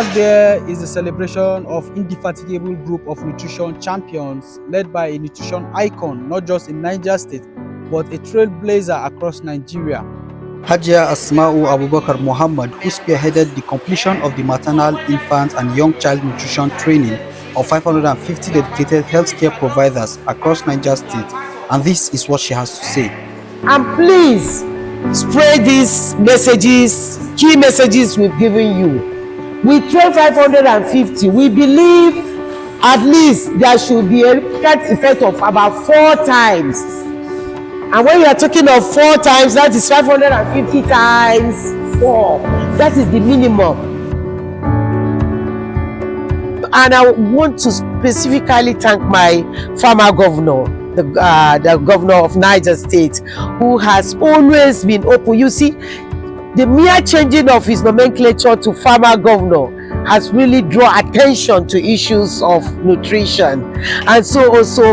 Last there is the celebration of indefatigable group of nutrition champions led by a nutrition icon, not just in Niger State, but a trailblazer across Nigeria. Hajia Asma'u Abubakar Muhammad, who spearheaded the completion of the maternal, infant and young child nutrition training of 550 dedicated healthcare providers across Niger State. And this is what she has to say. And please spread these messages, key messages we've given you. We train 550. We believe at least there should be a net effect of about 4 times. And when you are talking of 4 times, that is 550 times 4. That is the minimum. And I want to specifically thank my former governor, the governor of Niger State, who has always been open. You see, the mere changing of his nomenclature to farmer governor has really drawn attention to issues of nutrition. And so also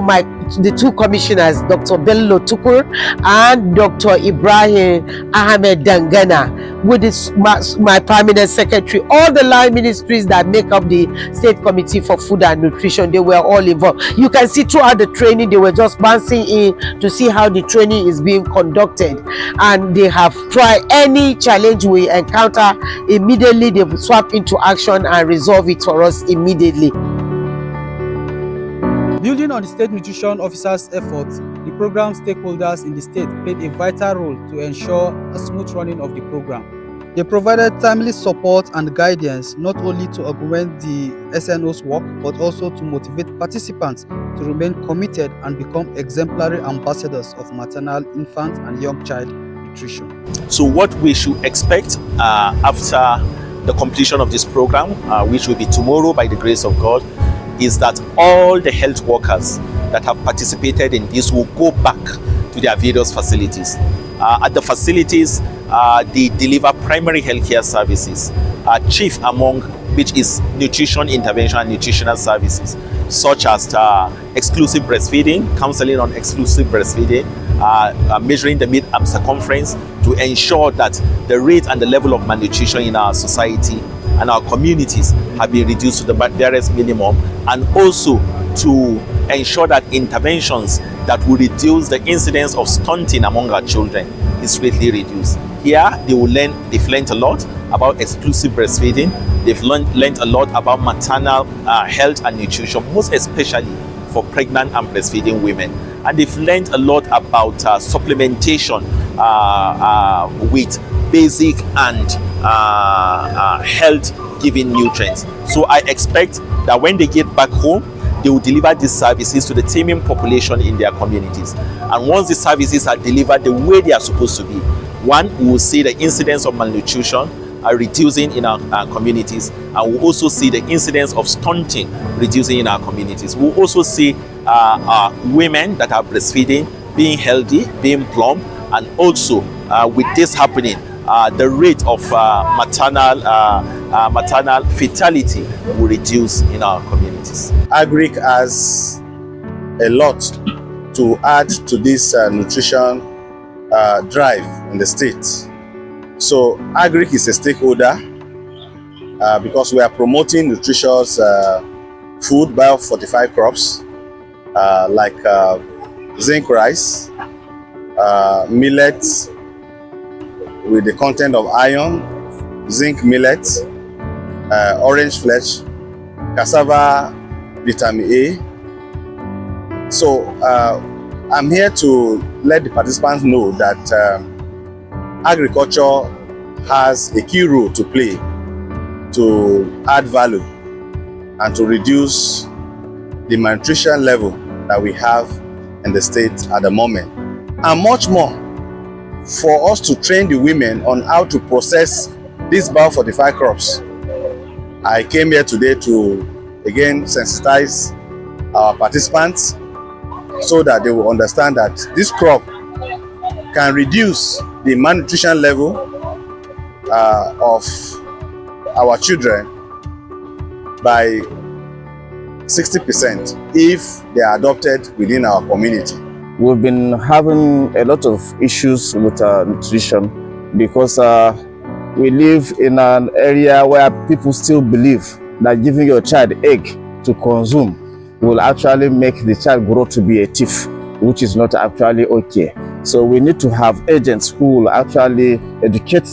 the 2 commissioners, Dr. Bello Tukur and Dr. Ibrahim Ahmed Dangana, with my permanent secretary, all the line ministries that make up the State Committee for Food and Nutrition, they were all involved. You can see throughout the training, they were just bouncing in to see how the training is being conducted. And they have tried any challenge we encounter, immediately they swap into action and resolve it for us immediately. Building on the state nutrition officers' efforts, the program stakeholders in the state played a vital role to ensure a smooth running of the program. They provided timely support and guidance not only to augment the SNO's work, but also to motivate participants to remain committed and become exemplary ambassadors of maternal, infant and young child nutrition. So what we should expect after the completion of this program, which will be tomorrow by the grace of God, is that all the health workers that have participated in this will go back to their various facilities. At the facilities, they deliver primary healthcare services, chief among which is nutrition intervention and nutritional services, such as exclusive breastfeeding, counseling on exclusive breastfeeding, measuring the mid-arm circumference to ensure that the rate and the level of malnutrition in our society and our communities have been reduced to the barest minimum, and also to ensure that interventions that will reduce the incidence of stunting among our children is greatly reduced. Here, they've learned a lot about exclusive breastfeeding. They've learned a lot about maternal health and nutrition, most especially for pregnant and breastfeeding women. And they've learned a lot about supplementation with basic and health-giving nutrients. So I expect that when they get back home, they will deliver these services to the teeming population in their communities. And once the services are delivered the way they are supposed to be, one, we will see the incidence of malnutrition reducing in our communities, and we'll also see the incidence of stunting reducing in our communities. We'll also see women that are breastfeeding being healthy, being plump, and also with this happening, the rate of maternal fatality will reduce in our communities. Agric has a lot to add to this nutrition drive in the state. So Agric is a stakeholder because we are promoting nutritious food, bio-fortified crops like zinc rice, millets with the content of iron, zinc millet, orange flesh, cassava vitamin A. So I'm here to let the participants know that agriculture has a key role to play to add value and to reduce the malnutrition level that we have in the state at the moment, and much more for us to train the women on how to process these bio-fortified crops. I came here today to again sensitize our participants so that they will understand that this crop can reduce the malnutrition level of our children by 60% if they are adopted within our community. We've been having a lot of issues with nutrition because we live in an area where people still believe that giving your child egg to consume will actually make the child grow to be a thief, which is not actually okay. So we need to have agents who will actually educate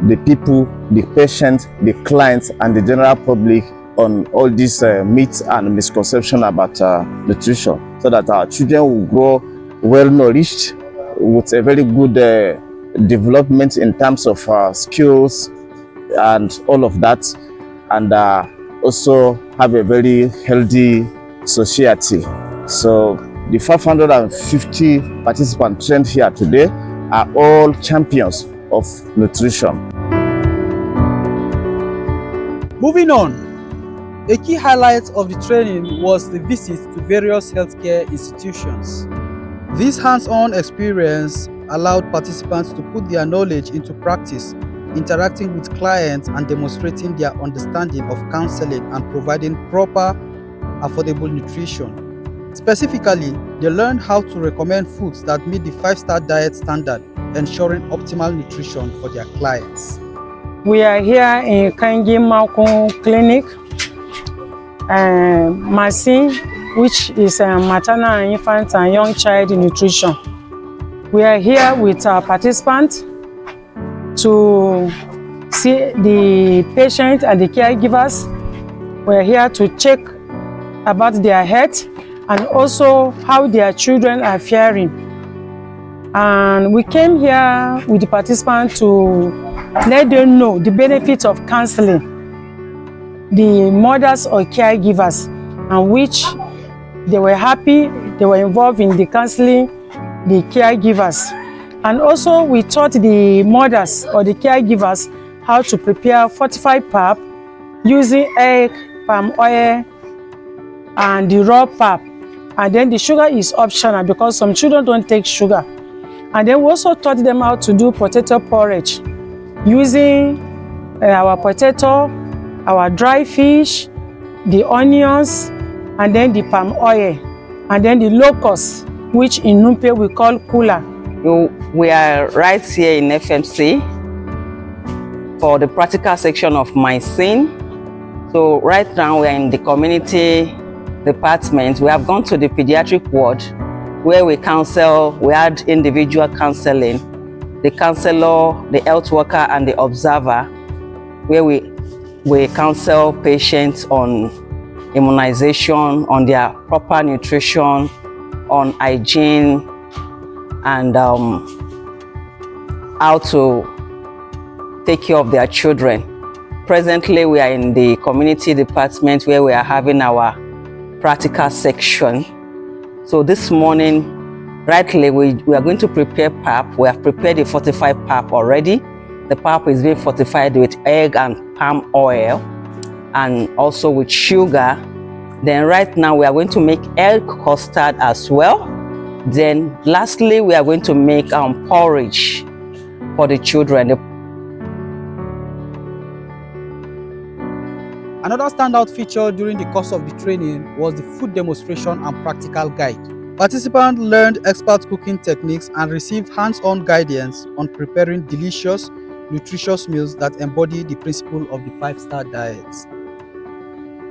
the people, the patients, the clients, and the general public on all these myths and misconceptions about nutrition, so that our children will grow well nourished with a very good development in terms of skills and all of that, and also have a very healthy society. So the 550 participants trained here today are all champions of nutrition. Moving on, a key highlight of the training was the visit to various healthcare institutions. This hands-on experience allowed participants to put their knowledge into practice, interacting with clients and demonstrating their understanding of counseling and providing proper, affordable nutrition. Specifically, they learned how to recommend foods that meet the 5-star diet standard, ensuring optimal nutrition for their clients. We are here in MIYCN clinic, MIYCN, which is maternal and infant and young child nutrition. We are here with our participants to see the patient and the caregivers. We are here to check about their health and also how their children are faring. And we came here with the participants to let them know the benefits of counseling, the mothers or caregivers, and which they were happy, they were involved in the counseling, the caregivers. And also we taught the mothers or the caregivers how to prepare fortified pap using egg, palm oil, and the raw pap. And then the sugar is optional because some children don't take sugar. And then we also taught them how to do potato porridge using our potato, our dry fish, the onions, and then the palm oil, and then the locust, which in Numpe we call kula. We are right here in FMC for the practical section of MIYCN. So right now we are in the community department. We have gone to the pediatric ward where we counsel, we had individual counseling, the counselor, the health worker, and the observer, where we counsel patients on immunization, on their proper nutrition, on hygiene, and how to take care of their children. Presently, we are in the community department where we are having our practical section. So this morning, rightly, we are going to prepare pap. We have prepared the fortified pap already. The pap is being fortified with egg and palm oil, and also with sugar. Then right now, we are going to make egg custard as well. Then lastly, we are going to make porridge for the children. Another standout feature during the course of the training was the food demonstration and practical guide. Participants learned expert cooking techniques and received hands-on guidance on preparing delicious, nutritious meals that embody the principle of the 5-star diet.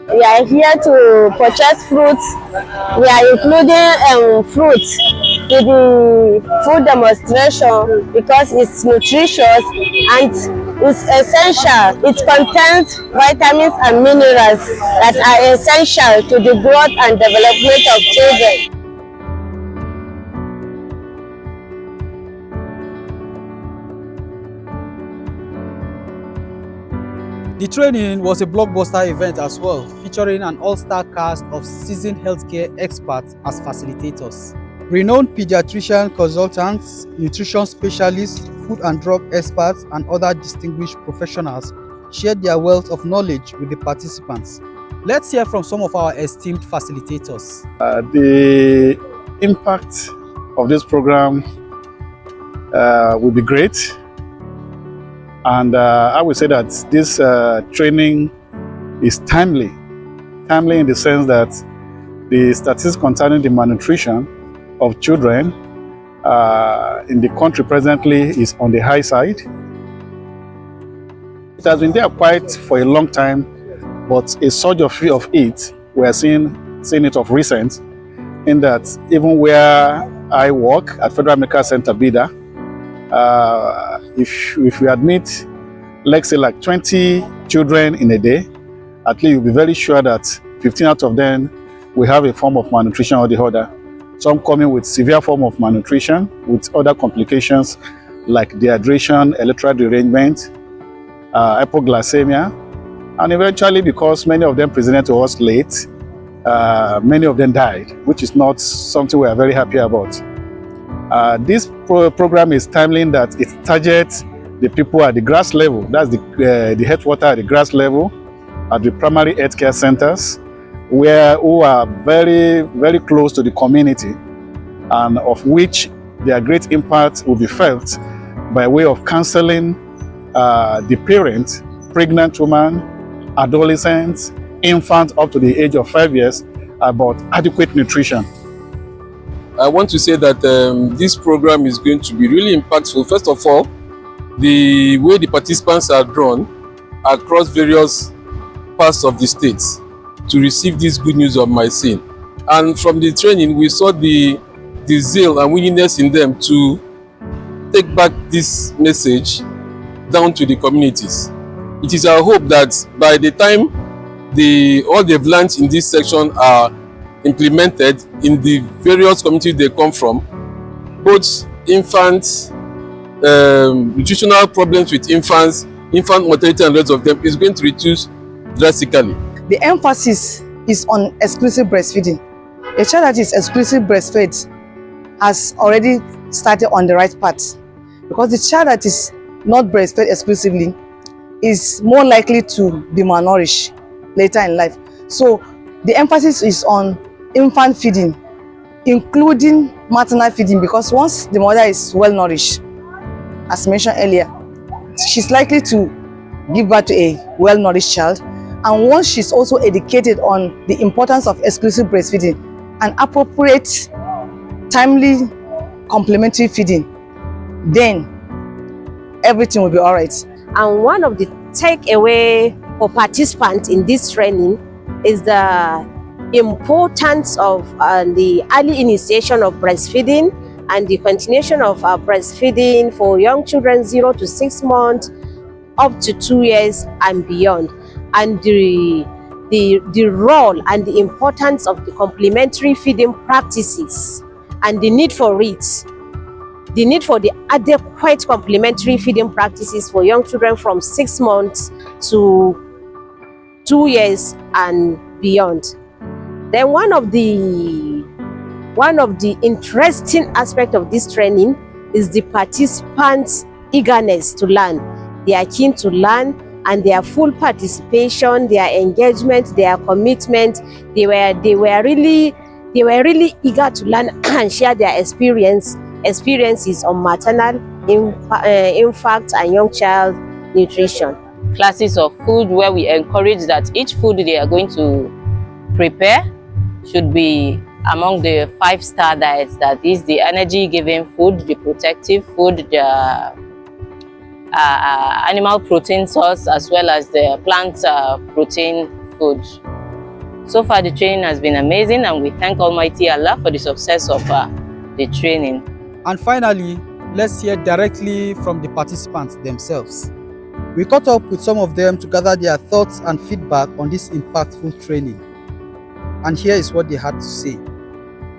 We are here to purchase fruits. We are including fruits to the food demonstration because it's nutritious and it's essential. It contains vitamins and minerals that are essential to the growth and development of children. The training was a blockbuster event as well, featuring an all-star cast of seasoned healthcare experts as facilitators. Renowned pediatrician consultants, nutrition specialists, food and drug experts, and other distinguished professionals shared their wealth of knowledge with the participants. Let's hear from some of our esteemed facilitators. The impact of this program will be great. And I would say that this training is timely in the sense that the statistics concerning the malnutrition of children in the country presently is on the high side. has been there quite for a long time, but a surge of it, we are seeing it of recent, in that even where I work at Federal Medical Center, Bida, if we admit, let's say like 20 children in a day, at least you'll be very sure that 15 out of them will have a form of malnutrition or the other. Some coming with severe form of malnutrition with other complications like dehydration, electrolyte derangement, hypoglycemia, and eventually, because many of them presented to us late, many of them died, which is not something we are very happy about. This program is timely in that it targets the people at the grass level. That's the headwater at the grass level, at the primary healthcare centers, who are very, very close to the community, and of which their great impact will be felt by way of counseling the parent, pregnant woman, adolescents, infants up to the age of 5 years about adequate nutrition. I want to say that this program is going to be really impactful. First of all, the way the participants are drawn across various parts of the states to receive this good news of MIYCN. And from the training, we saw the zeal and willingness in them to take back this message down to the communities. It is our hope that by the time all they've learned in this section are implemented in the various communities they come from, both infants, nutritional problems with infants, infant mortality and the rest of them is going to reduce drastically. The emphasis is on exclusive breastfeeding. A child that is exclusive breastfed has already started on the right path, because the child that is not breastfed exclusively is more likely to be malnourished later in life. So the emphasis is on infant feeding, including maternal feeding, because once the mother is well nourished, as mentioned earlier, she's likely to give birth to a well nourished child. And once she's also educated on the importance of exclusive breastfeeding and appropriate, timely, complementary feeding, then everything will be all right. And one of the takeaway for participants in this training is the importance of the early initiation of breastfeeding and the continuation of breastfeeding for young children 0 to 6 months up to 2 years and beyond, and the role and the importance of the complementary feeding practices and the need for it. The need for the adequate complementary feeding practices for young children from 6 months to 2 years and beyond. Then one of the interesting aspects of this training is the participants' eagerness to learn. They are keen to learn, and their full participation, their engagement, their commitment. They were really eager to learn and share their experiences on maternal, infant and young child nutrition. Classes of food where we encourage that each food they are going to prepare should be among the 5-star diets. That is the energy-giving food, the protective food, the animal protein source, as well as the plant protein food. So far, the training has been amazing, and we thank Almighty Allah for the success of the training. And finally, let's hear directly from the participants themselves. We caught up with some of them to gather their thoughts and feedback on this impactful training. And here is what they had to say.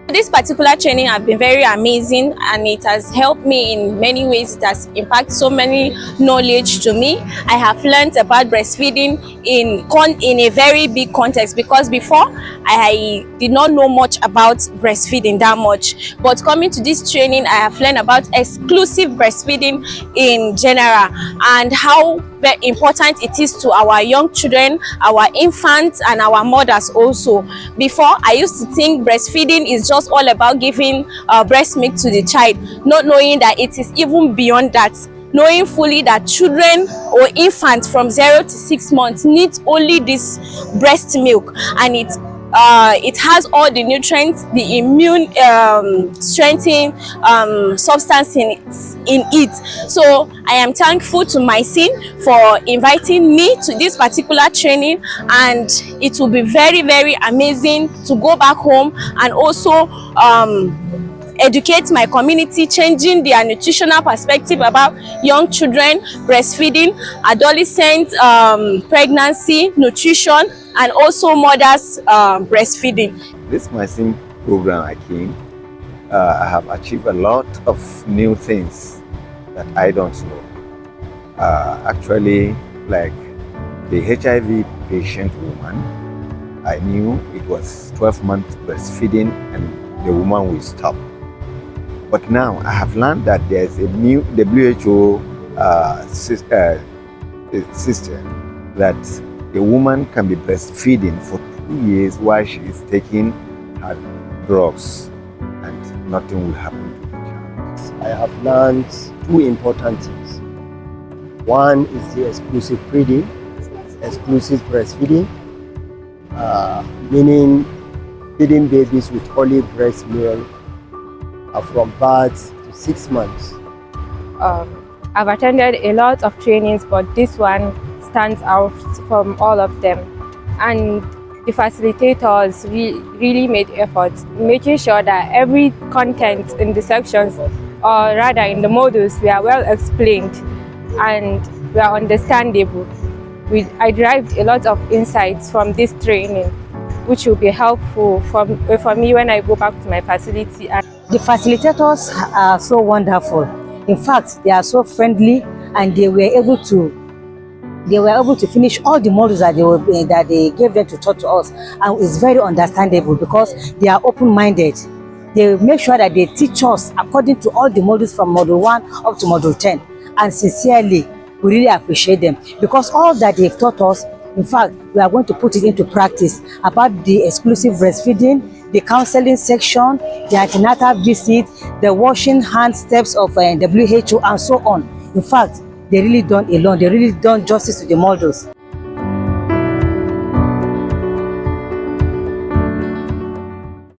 This particular training has been very amazing, and it has helped me in many ways. It has impacted so many knowledge to me. I have learned about breastfeeding in a very big context, because before I did not know much about breastfeeding that much. But coming to this training, I have learned about exclusive breastfeeding in general and how very important it is to our young children, our infants and our mothers also. Before, I used to think breastfeeding is just all about giving breast milk to the child, not knowing that it is even beyond that. Knowing fully that children or infants from 0 to 6 months need only this breast milk, and it it has all the nutrients, the immune strengthening substance in it. So I am thankful to MIYCN for inviting me to this particular training, and it will be very, very amazing to go back home and also educate my community, changing their nutritional perspective about young children, breastfeeding, adolescent pregnancy, nutrition, and also mothers breastfeeding. This MIYCN program I came, I have achieved a lot of new things that I don't know. Actually, like the HIV patient woman, I knew it was 12 months breastfeeding and the woman will stop. But now I have learned that there's a new WHO system that a woman can be breastfeeding for 2 years while she is taking her drugs and nothing will happen to the child. I have learned two important things. One is the exclusive feeding, exclusive breastfeeding, meaning feeding babies with only breast milk from birth to 6 months. I've attended a lot of trainings, but this one stands out from all of them. And the facilitators really made efforts, making sure that every content in the sections, or rather in the modules, were well explained and were understandable. I derived a lot of insights from this training, which will be helpful for me when I go back to my facility. The facilitators are so wonderful. In fact, they are so friendly, and they were able to finish all the modules that they gave them to talk to us, and it's very understandable because they are open-minded. They make sure that they teach us according to all the modules from module 1 up to module 10, and sincerely, we really appreciate them because all that they've taught us, in fact, we are going to put it into practice about the exclusive breastfeeding, the counseling section, the antenatal visit, the washing hand steps of WHO, and so on. In fact, they really done a lot. They really done justice to the modules.